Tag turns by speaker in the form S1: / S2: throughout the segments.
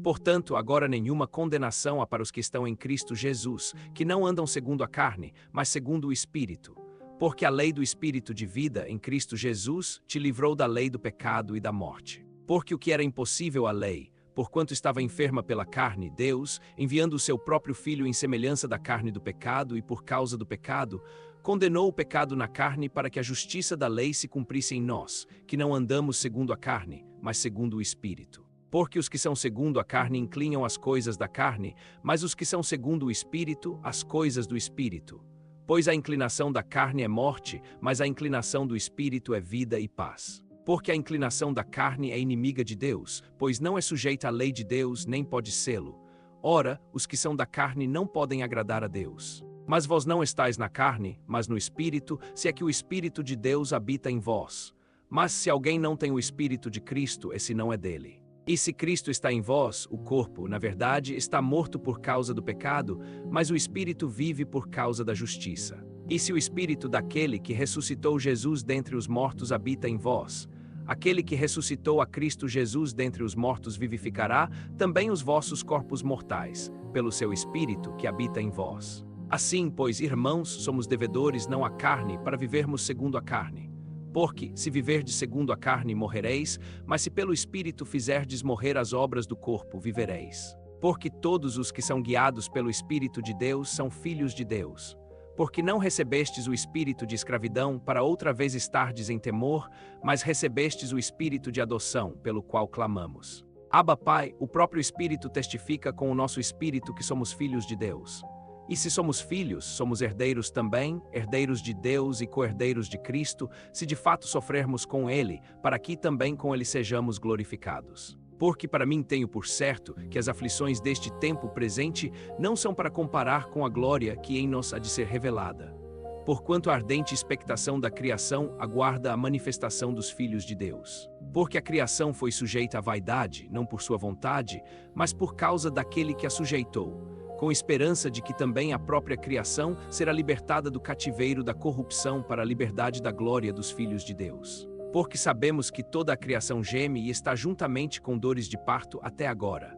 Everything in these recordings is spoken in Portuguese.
S1: portanto, agora nenhuma condenação há para os que estão em Cristo Jesus, que não andam segundo a carne, mas segundo o Espírito. Porque a lei do Espírito de vida em Cristo Jesus te livrou da lei do pecado e da morte. Porque o que era impossível à lei, porquanto estava enferma pela carne, Deus, enviando o seu próprio Filho em semelhança da carne do pecado e por causa do pecado, condenou o pecado na carne para que a justiça da lei se cumprisse em nós, que não andamos segundo a carne, mas segundo o Espírito. Porque os que são segundo a carne inclinam as coisas da carne, mas os que são segundo o Espírito, as coisas do Espírito. Pois a inclinação da carne é morte, mas a inclinação do Espírito é vida e paz. Porque a inclinação da carne é inimiga de Deus, pois não é sujeita à lei de Deus, nem pode sê-lo. Ora, os que são da carne não podem agradar a Deus. Mas vós não estáis na carne, mas no Espírito, se é que o Espírito de Deus habita em vós. Mas se alguém não tem o Espírito de Cristo, esse não é dele. E se Cristo está em vós, o corpo, na verdade, está morto por causa do pecado, mas o Espírito vive por causa da justiça. E se o Espírito daquele que ressuscitou Jesus dentre os mortos habita em vós, aquele que ressuscitou a Cristo Jesus dentre os mortos vivificará também os vossos corpos mortais, pelo seu Espírito que habita em vós. Assim, pois, irmãos, somos devedores não à carne, para vivermos segundo a carne. Porque, se viverdes segundo a carne, morrereis, mas se pelo Espírito fizerdes morrer as obras do corpo, vivereis. Porque todos os que são guiados pelo Espírito de Deus são filhos de Deus. Porque não recebestes o espírito de escravidão para outra vez estardes em temor, mas recebestes o espírito de adoção, pelo qual clamamos. Abba, Pai, o próprio Espírito testifica com o nosso espírito que somos filhos de Deus. E se somos filhos, somos herdeiros também, herdeiros de Deus e co-herdeiros de Cristo, se de fato sofrermos com Ele, para que também com Ele sejamos glorificados. Porque para mim tenho por certo que as aflições deste tempo presente não são para comparar com a glória que em nós há de ser revelada. Porquanto a ardente expectação da criação aguarda a manifestação dos filhos de Deus. Porque a criação foi sujeita à vaidade, não por sua vontade, mas por causa daquele que a sujeitou, com esperança de que também a própria criação será libertada do cativeiro da corrupção para a liberdade da glória dos filhos de Deus. Porque sabemos que toda a criação geme e está juntamente com dores de parto até agora.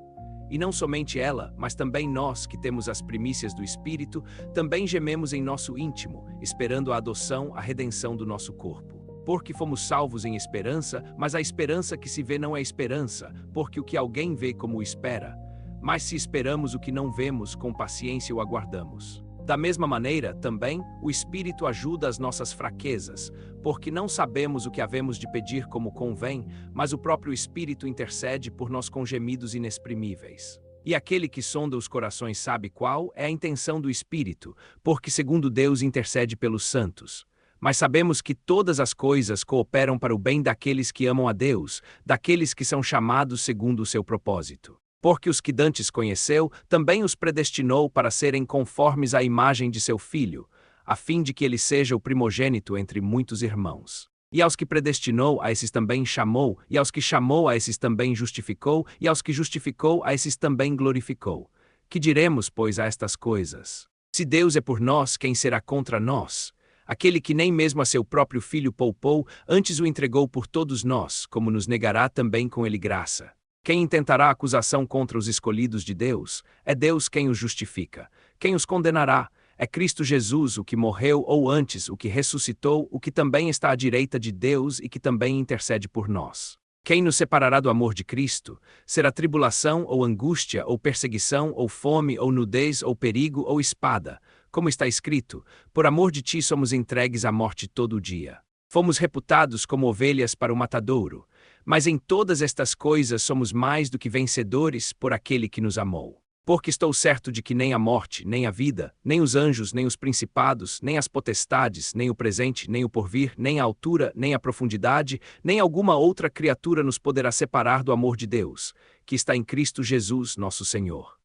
S1: E não somente ela, mas também nós, que temos as primícias do Espírito, também gememos em nosso íntimo, esperando a adoção, a redenção do nosso corpo. Porque fomos salvos em esperança, mas a esperança que se vê não é esperança, porque o que alguém vê como o espera. Mas se esperamos o que não vemos, com paciência o aguardamos. Da mesma maneira, também, o Espírito ajuda as nossas fraquezas, porque não sabemos o que havemos de pedir como convém, mas o próprio Espírito intercede por nós com gemidos inexprimíveis. E aquele que sonda os corações sabe qual é a intenção do Espírito, porque segundo Deus intercede pelos santos. Mas sabemos que todas as coisas cooperam para o bem daqueles que amam a Deus, daqueles que são chamados segundo o seu propósito. Porque os que dantes conheceu, também os predestinou para serem conformes à imagem de seu Filho, a fim de que ele seja o primogênito entre muitos irmãos. E aos que predestinou, a esses também chamou, e aos que chamou, a esses também justificou, e aos que justificou, a esses também glorificou. Que diremos, pois, a estas coisas? Se Deus é por nós, quem será contra nós? Aquele que nem mesmo a seu próprio Filho poupou, antes o entregou por todos nós, como nos negará também com ele graça? Quem intentará acusação contra os escolhidos de Deus? É Deus quem os justifica. Quem os condenará? É Cristo Jesus, o que morreu, ou antes, o que ressuscitou, o que também está à direita de Deus e que também intercede por nós. Quem nos separará do amor de Cristo? Será tribulação, ou angústia, ou perseguição, ou fome, ou nudez, ou perigo, ou espada? Como está escrito, por amor de ti somos entregues à morte todo o dia. Fomos reputados como ovelhas para o matadouro. Mas em todas estas coisas somos mais do que vencedores por aquele que nos amou. Porque estou certo de que nem a morte, nem a vida, nem os anjos, nem os principados, nem as potestades, nem o presente, nem o porvir, nem a altura, nem a profundidade, nem alguma outra criatura nos poderá separar do amor de Deus, que está em Cristo Jesus, nosso Senhor.